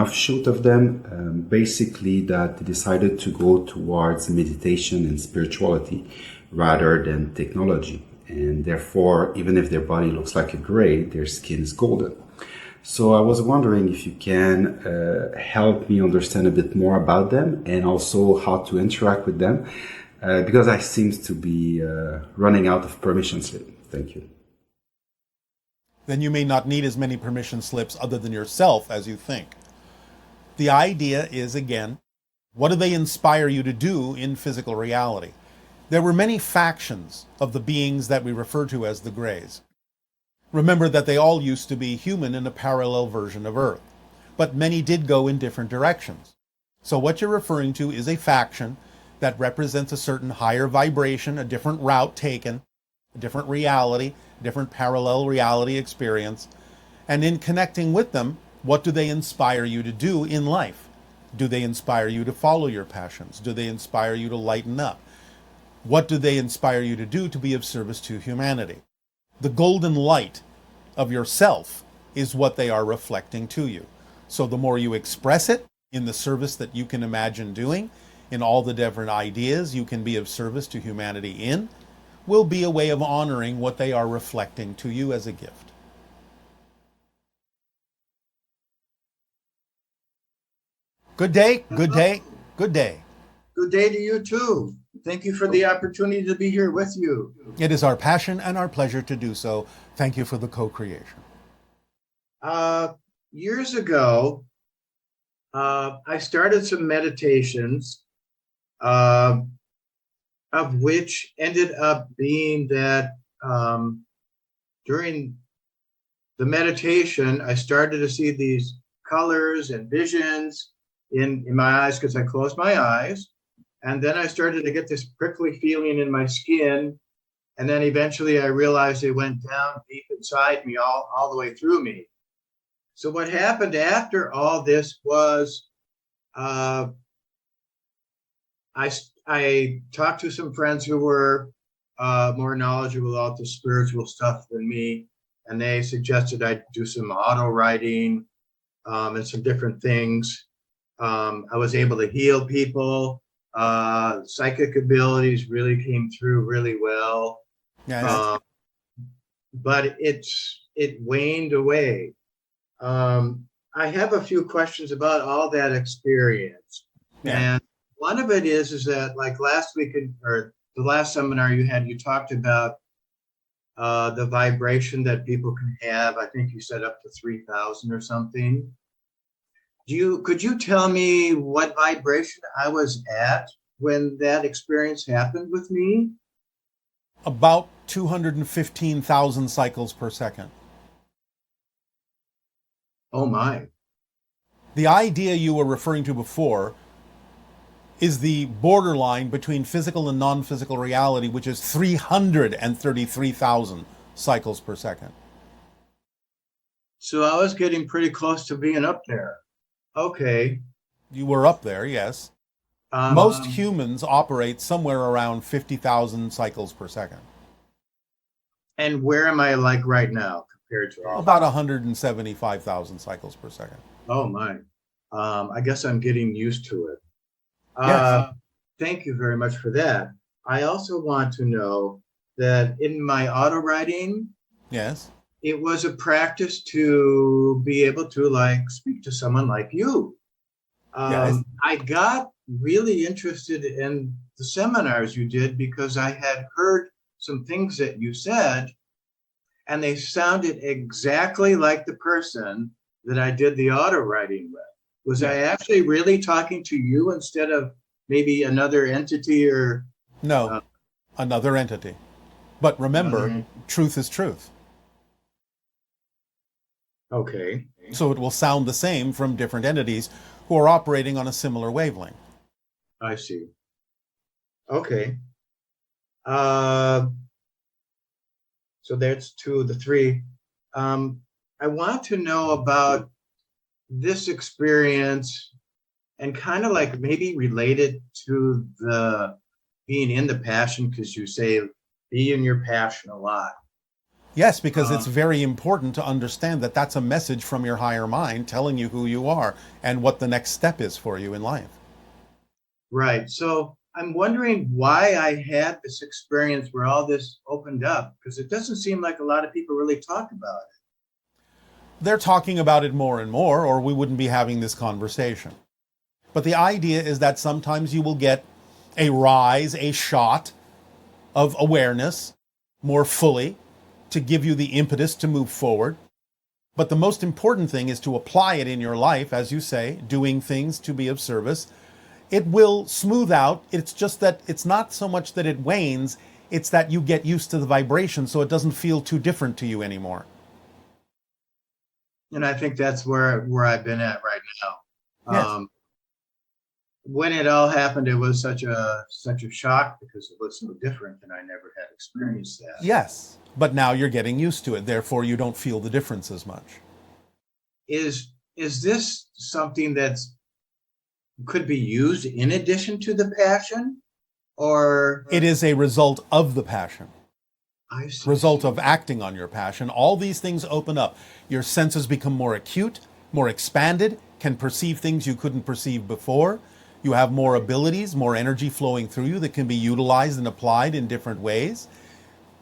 offshoot of them, basically that they decided to go towards meditation and spirituality rather than technology. And therefore, even if their body looks like a gray, their skin is golden. So I was wondering if you can help me understand a bit more about them and also how to interact with them, because I seem to be running out of permission slip. Thank you. Then you may not need as many permission slips other than yourself as you think. The idea is, again, what do they inspire you to do in physical reality? There were many factions of the beings that we refer to as the Greys. Remember that they all used to be human in a parallel version of Earth, but many did go in different directions. So what you're referring to is a faction that represents a certain higher vibration, a different route taken, a different reality, different parallel reality experience. And in connecting with them, what do they inspire you to do in life? Do they inspire you to follow your passions? Do they inspire you to lighten up? What do they inspire you to do to be of service to humanity? The golden light of yourself is what they are reflecting to you. So the more you express it in the service that you can imagine doing, in all the different ideas you can be of service to humanity in, will be a way of honoring what they are reflecting to you as a gift. Good day, good day, good day. Good day to you too. Thank you for the opportunity to be here with you. It is our passion and our pleasure to do so. Thank you for the co-creation. Years ago, I started some meditations, of which ended up being that during the meditation, I started to see these colors and visions in my eyes because I closed my eyes. And then I started to get this prickly feeling in my skin. And then eventually I realized it went down deep inside me, all the way through me. So what happened after all this was I talked to some friends who were more knowledgeable about the spiritual stuff than me. And they suggested I do some auto writing and some different things. I was able to heal people. Psychic abilities really came through really well. Yeah, But it waned away. I have a few questions about all that experience. yeah. And one of it is that like last week or the last seminar you had, you talked about the vibration that people can have. I think you said up to 3,000 or something. Could you tell me what vibration I was at when that experience happened with me? About 215,000 cycles per second. Oh my. The idea you were referring to before is the borderline between physical and non-physical reality, which is 333,000 cycles per second. So I was getting pretty close to being up there. Okay. You were up there, yes. Most humans operate somewhere around 50,000 cycles per second. And where am I like right now compared to all About 175,000 cycles per second. Oh my. I guess I'm getting used to it. Yes. Thank you very much for that. I also want to know that in my auto writing, Yes. it was a practice to be able to like speak to someone like you. Yes. I got really interested in the seminars you did because I had heard some things that you said, and they sounded exactly like the person that I did the auto writing with. Was I actually really talking to you instead of maybe another entity or? No, another entity. But remember, truth is truth. Okay. So it will sound the same from different entities who are operating on a similar wavelength. I see. Okay. So that's two of the three. I want to know about this experience and kind of like maybe related to the being in the passion, because you say be in your passion a lot. Yes, because it's very important to understand that that's a message from your higher mind telling you who you are and what the next step is for you in life. Right. So I'm wondering why I had this experience where all this opened up, because it doesn't seem like a lot of people really talk about it. They're talking about it more and more, or we wouldn't be having this conversation. But the idea is that sometimes you will get a rise, a shot of awareness more fully to give you the impetus to move forward. But the most important thing is to apply it in your life, as you say, doing things to be of service. It will smooth out. It's just that it's not so much that it wanes, it's that you get used to the vibration so it doesn't feel too different to you anymore. And I think that's where I've been at right now. Yes. When it all happened, it was such a shock because it was so different, and I never had experienced that. Yes. But now you're getting used to it. Therefore, you don't feel the difference as much. Is this something that's could be used in addition to the passion, or It is a result of the passion. I see. Result of acting on your passion. All these things open up. Your senses become more acute, more expanded, can perceive things you couldn't perceive before. You have more abilities, more energy flowing through you that can be utilized and applied in different ways.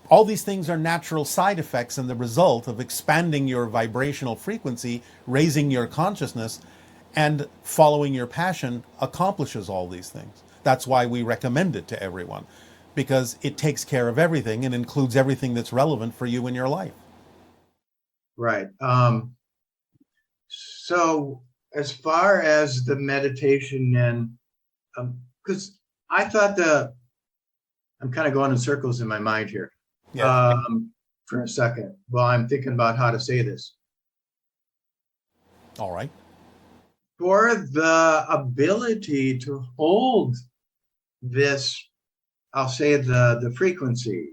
All these things are natural side effects and the result of expanding your vibrational frequency, raising your consciousness, and following your passion accomplishes all these things. That's why we recommend it to everyone, because it takes care of everything and includes everything that's relevant for you in your life. Right. So as far as the meditation and because I thought I'm kind of going in circles in my mind here. Yeah. For a second. Well, I'm thinking about how to say this. All right. For the ability to hold this, I'll say the frequency,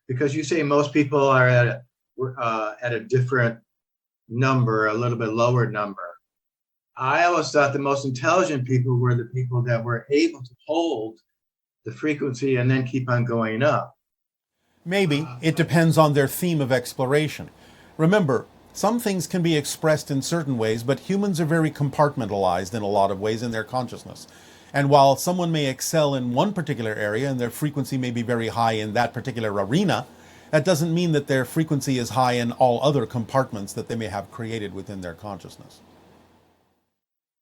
because you say most people are at a different number, a little bit lower number. I always thought the most intelligent people were the people that were able to hold the frequency and then keep on going up. Maybe. It depends on their theme of exploration. Remember, some things can be expressed in certain ways, but humans are very compartmentalized in a lot of ways in their consciousness. And while someone may excel in one particular area and their frequency may be very high in that particular arena, that doesn't mean that their frequency is high in all other compartments that they may have created within their consciousness.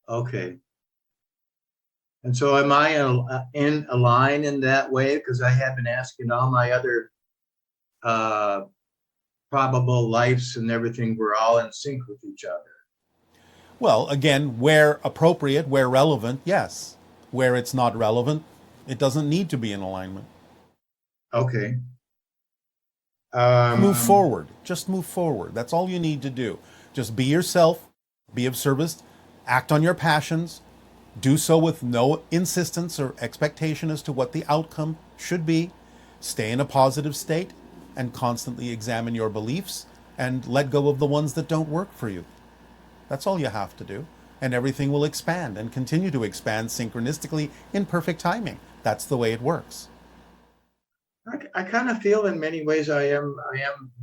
Okay. And so am I in a line in that way? Because I have been asking all my other probable lives and everything, we're all in sync with each other. Well, again, where appropriate, where relevant, yes. Where it's not relevant, it doesn't need to be in alignment. Okay. Move forward. Just move forward. That's all you need to do. Just be yourself, be of service, act on your passions, do so with no insistence or expectation as to what the outcome should be. Stay in a positive state and constantly examine your beliefs and let go of the ones that don't work for you. That's all you have to do. And everything will expand and continue to expand synchronistically in perfect timing. That's the way it works. I kind of feel in many ways I am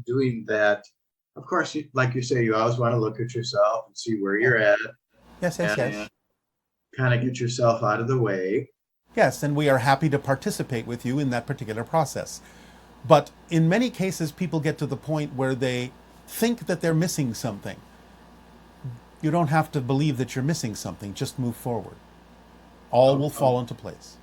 doing that. Of course, like you say, you always want to look at yourself and see where you're at. Yes. Kind of get yourself out of the way. Yes, and we are happy to participate with you in that particular process. But in many cases, people get to the point where they think that they're missing something. You don't have to believe that you're missing something. Just move forward. All will fall into place.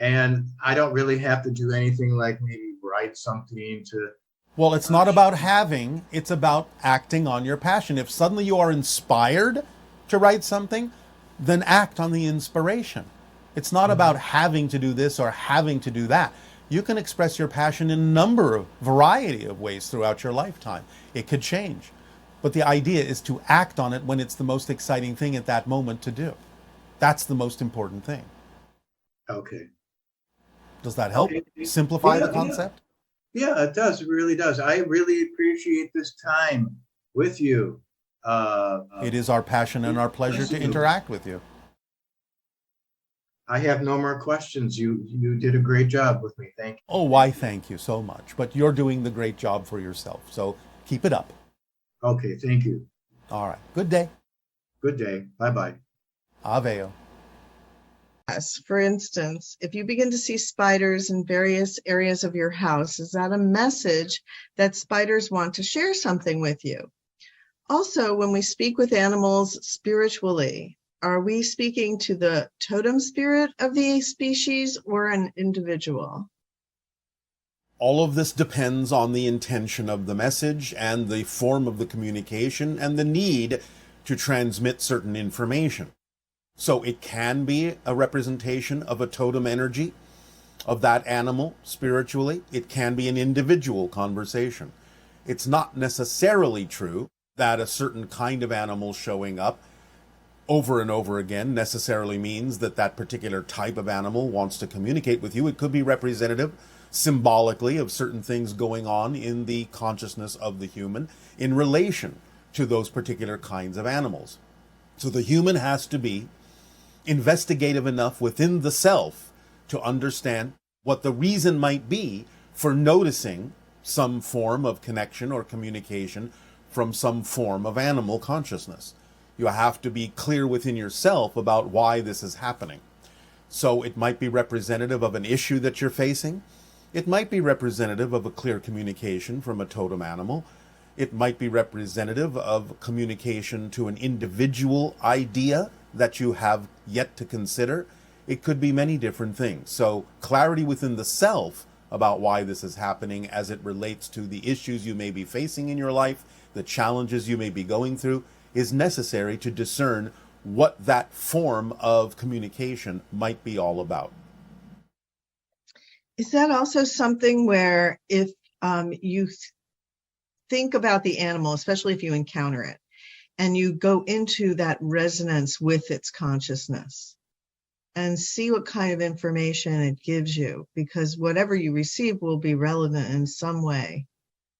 And I don't really have to do anything like maybe write something to... Well, it's not about having, it's about acting on your passion. If suddenly you are inspired to write something, then act on the inspiration. It's not about having to do this or having to do that. You can express your passion in a variety of ways throughout your lifetime. It could change. But the idea is to act on it when it's the most exciting thing at that moment to do. That's the most important thing. Okay. Does that help simplify the concept? Yeah, it does. It really does. I really appreciate this time with you. It is our passion and our pleasure to interact with you. I have no more questions. You did a great job with me. Thank you. Oh, why, thank you so much. But you're doing the great job for yourself. So keep it up. Okay, thank you. All right. Good day. Good day. Bye-bye. Aveo. Yes. For instance, if you begin to see spiders in various areas of your house, is that a message that spiders want to share something with you? Also, when we speak with animals spiritually, are we speaking to the totem spirit of the species or an individual? All of this depends on the intention of the message and the form of the communication and the need to transmit certain information. So it can be a representation of a totem energy of that animal spiritually. It can be an individual conversation. It's not necessarily true that a certain kind of animal showing up over and over again necessarily means that that particular type of animal wants to communicate with you. It could be representative symbolically of certain things going on in the consciousness of the human in relation to those particular kinds of animals. So the human has to be investigative enough within the self to understand what the reason might be for noticing some form of connection or communication from some form of animal consciousness. You have to be clear within yourself about why this is happening. So it might be representative of an issue that you're facing. It might be representative of a clear communication from a totem animal. It might be representative of communication to an individual idea that you have yet to consider. It could be many different things. So clarity within the self about why this is happening as it relates to the issues you may be facing in your life, the challenges you may be going through, is necessary to discern what that form of communication might be all about. Is that also something where if you think about the animal, especially if you encounter it, and you go into that resonance with its consciousness and see what kind of information it gives you, because whatever you receive will be relevant in some way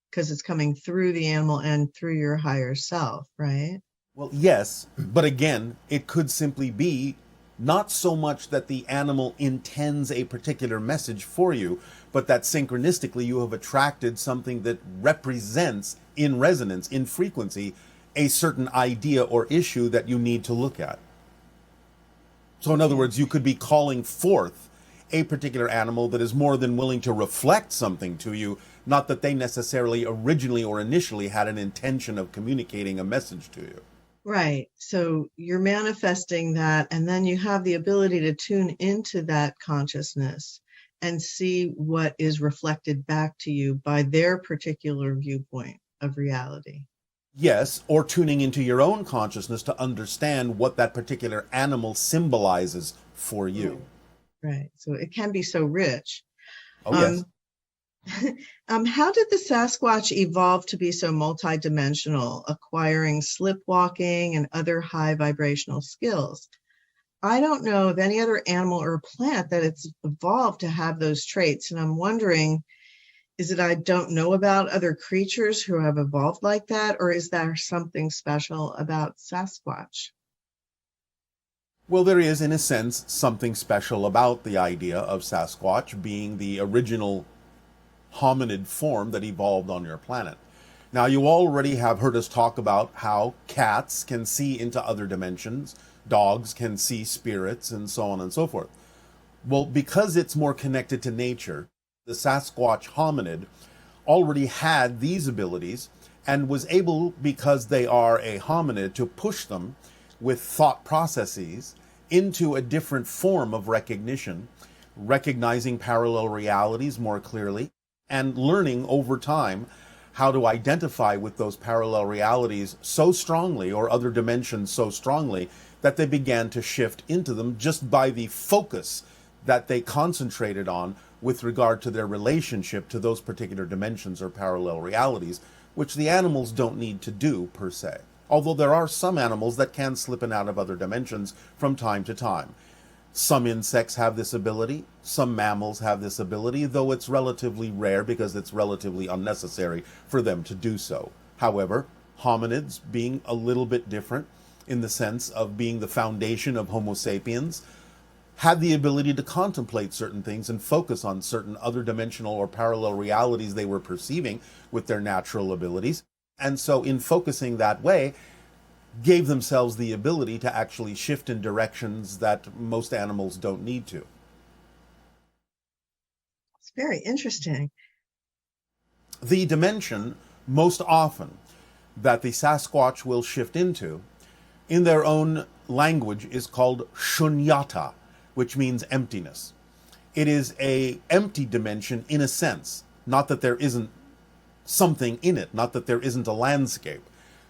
because it's coming through the animal and through your higher self, right? Well, yes, but again, it could simply be not so much that the animal intends a particular message for you, but that synchronistically you have attracted something that represents in resonance, in frequency, a certain idea or issue that you need to look at. So in other words, you could be calling forth a particular animal that is more than willing to reflect something to you, not that they necessarily originally or initially had an intention of communicating a message to you. Right. So you're manifesting that, and then you have the ability to tune into that consciousness and see what is reflected back to you by their particular viewpoint of reality. Yes, or tuning into your own consciousness to understand what that particular animal symbolizes for you. Right. So it can be so rich. Oh, yes. How did the Sasquatch evolve to be so multidimensional, acquiring slipwalking and other high vibrational skills? I don't know of any other animal or plant that it's evolved to have those traits. And I'm wondering, is it I don't know about other creatures who have evolved like that, or is there something special about Sasquatch? Well, there is, in a sense, something special about the idea of Sasquatch being the original hominid form that evolved on your planet. Now, you already have heard us talk about how cats can see into other dimensions, dogs can see spirits, and so on and so forth. Well, because it's more connected to nature, the Sasquatch hominid already had these abilities and was able, because they are a hominid, to push them with thought processes into a different form of recognition, recognizing parallel realities more clearly, and learning over time how to identify with those parallel realities so strongly, or other dimensions so strongly, that they began to shift into them just by the focus that they concentrated on with regard to their relationship to those particular dimensions or parallel realities, which the animals don't need to do per se. Although there are some animals that can slip in and out of other dimensions from time to time. Some insects have this ability, some mammals have this ability, though it's relatively rare because it's relatively unnecessary for them to do so. However, hominids, being a little bit different in the sense of being the foundation of Homo sapiens, had the ability to contemplate certain things and focus on certain other dimensional or parallel realities they were perceiving with their natural abilities. And so in focusing that way, gave themselves the ability to actually shift in directions that most animals don't need to. It's very interesting. The dimension most often that the Sasquatch will shift into in their own language is called shunyata, which means emptiness. It is a empty dimension in a sense, not that there isn't something in it, not that there isn't a landscape,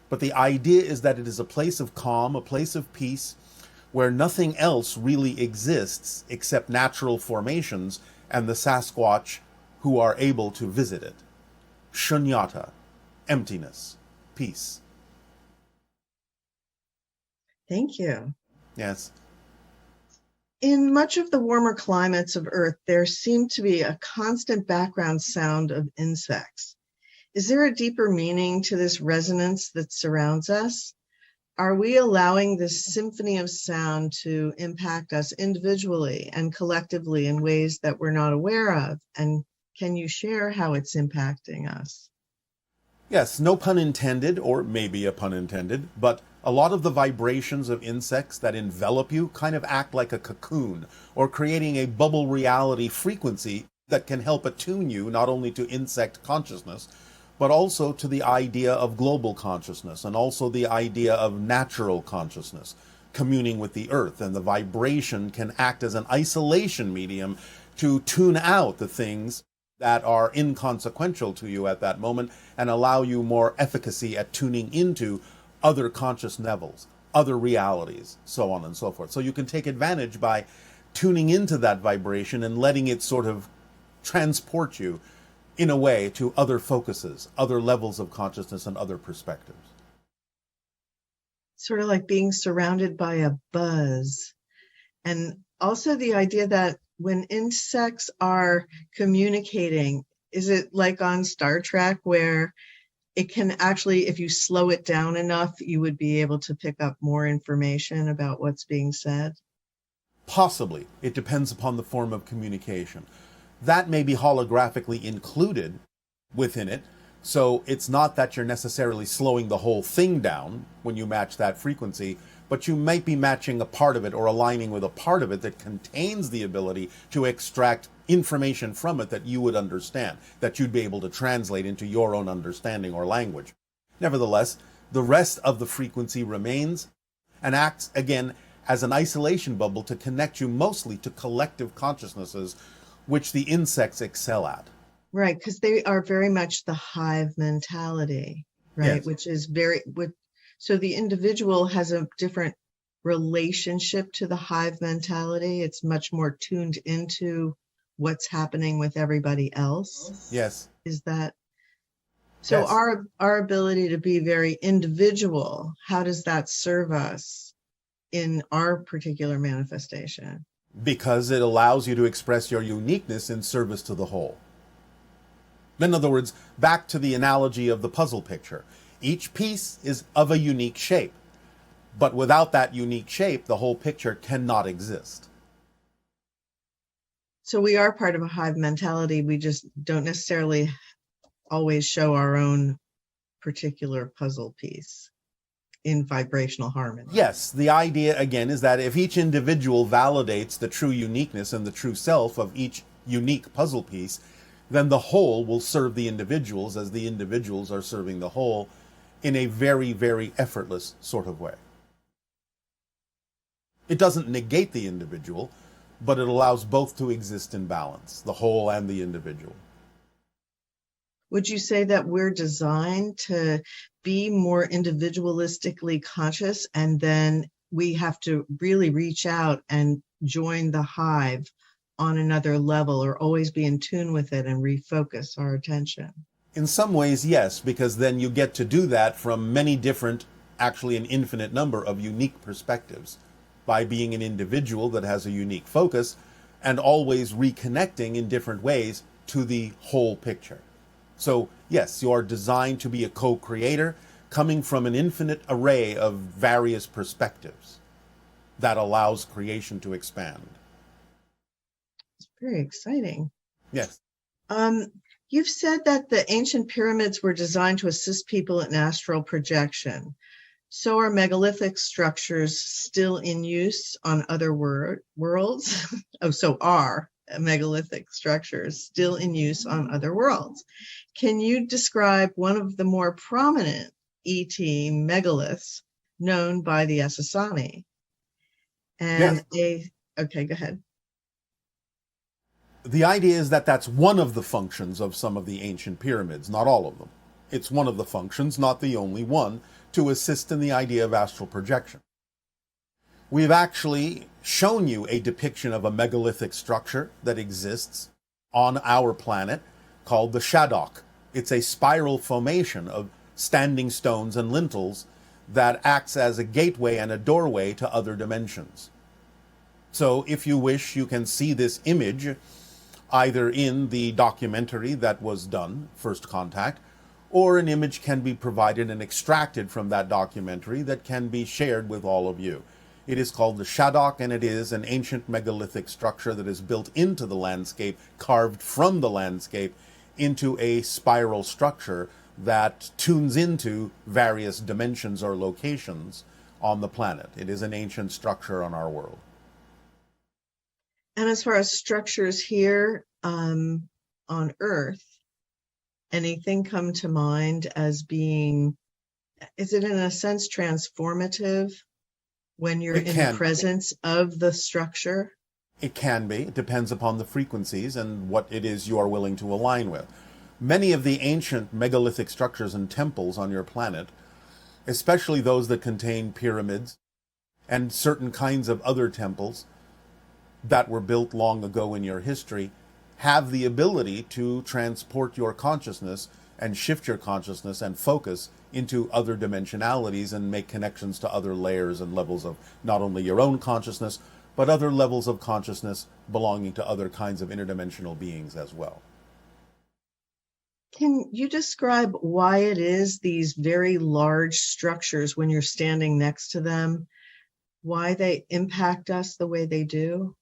but the idea is that it is a place of calm, a place of peace, where nothing else really exists except natural formations and the Sasquatch who are able to visit it. Shunyata, emptiness, peace. Thank you. Yes. In much of the warmer climates of Earth, there seemed to be a constant background sound of insects. Is there a deeper meaning to this resonance that surrounds us? Are we allowing this symphony of sound to impact us individually and collectively in ways that we're not aware of? And can you share how it's impacting us? Yes, no pun intended, or maybe a pun intended, but a lot of the vibrations of insects that envelop you kind of act like a cocoon, or creating a bubble reality frequency that can help attune you not only to insect consciousness, but also to the idea of global consciousness, and also the idea of natural consciousness, communing with the earth. And the vibration can act as an isolation medium to tune out the things that are inconsequential to you at that moment and allow you more efficacy at tuning into other conscious levels, other realities, so on and so forth. So you can take advantage by tuning into that vibration and letting it sort of transport you in a way to other focuses, other levels of consciousness and other perspectives. Sort of like being surrounded by a buzz. And also the idea that when insects are communicating, is it like on Star Trek where it can actually, if you slow it down enough, you would be able to pick up more information about what's being said? Possibly. It depends upon the form of communication. That may be holographically included within it, so it's not that you're necessarily slowing the whole thing down when you match that frequency, but you might be matching a part of it or aligning with a part of it that contains the ability to extract information from it that you would understand, that you'd be able to translate into your own understanding or language. Nevertheless, the rest of the frequency remains and acts, again, as an isolation bubble to connect you mostly to collective consciousnesses, which the insects excel at. Right, because they are very much the hive mentality, right? Yes. Which is so the individual has a different relationship to the hive mentality. It's much more tuned into what's happening with everybody else. Yes. Is that so? Yes. Our ability to be very individual, how does that serve us in our particular manifestation? Because it allows you to express your uniqueness in service to the whole. In other words, back to the analogy of the puzzle picture. Each piece is of a unique shape, but without that unique shape, the whole picture cannot exist. So we are part of a hive mentality. We just don't necessarily always show our own particular puzzle piece in vibrational harmony. Yes, the idea again is that if each individual validates the true uniqueness and the true self of each unique puzzle piece, then the whole will serve the individuals as the individuals are serving the whole in a very, very effortless sort of way. It doesn't negate the individual, but it allows both to exist in balance, the whole and the individual. Would you say that we're designed to be more individualistically conscious, and then we have to really reach out and join the hive on another level, or always be in tune with it and refocus our attention? In some ways, yes, because then you get to do that from many different, actually an infinite number of unique perspectives, by being an individual that has a unique focus and always reconnecting in different ways to the whole picture. So yes, you are designed to be a co-creator coming from an infinite array of various perspectives that allows creation to expand. Very exciting. Yes. You've said that the ancient pyramids were designed to assist people in astral projection. So are megalithic structures still in use on other worlds? Oh, so are megalithic structures still in use on other worlds? Can you describe one of the more prominent ET megaliths known by the Essassani? And okay, go ahead. The idea is that that's one of the functions of some of the ancient pyramids, not all of them. It's one of the functions, not the only one, to assist in the idea of astral projection. We've actually shown you a depiction of a megalithic structure that exists on our planet called the Shadok. It's a spiral formation of standing stones and lintels that acts as a gateway and a doorway to other dimensions. So if you wish, you can see this image either in the documentary that was done, First Contact, or an image can be provided and extracted from that documentary that can be shared with all of you. It is called the Shadok, and it is an ancient megalithic structure that is built into the landscape, carved from the landscape into a spiral structure that tunes into various dimensions or locations on the planet. It is an ancient structure on our world. And as far as structures here on Earth, anything come to mind as being, is it in a sense transformative when you're in the presence of the structure? It can be. It depends upon the frequencies and what it is you are willing to align with. Many of the ancient megalithic structures and temples on your planet, especially those that contain pyramids and certain kinds of other temples that were built long ago in your history, have the ability to transport your consciousness and shift your consciousness and focus into other dimensionalities and make connections to other layers and levels of not only your own consciousness, but other levels of consciousness belonging to other kinds of interdimensional beings as well. Can you describe why it is these very large structures, when you're standing next to them, why they impact us the way they do?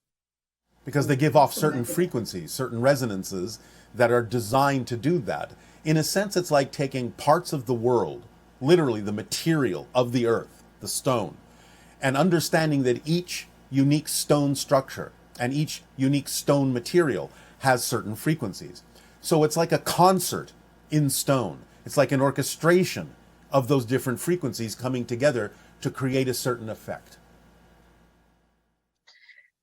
Because they give off certain frequencies, certain resonances that are designed to do that. In a sense, it's like taking parts of the world, literally the material of the earth, the stone, and understanding that each unique stone structure and each unique stone material has certain frequencies. So it's like a concert in stone. It's like an orchestration of those different frequencies coming together to create a certain effect.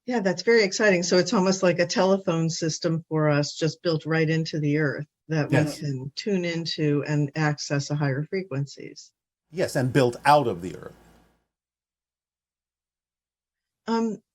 Yeah, that's very exciting. So it's almost like a telephone system for us, just built right into the earth that we can tune into and access the higher frequencies. Yes, and built out of the earth.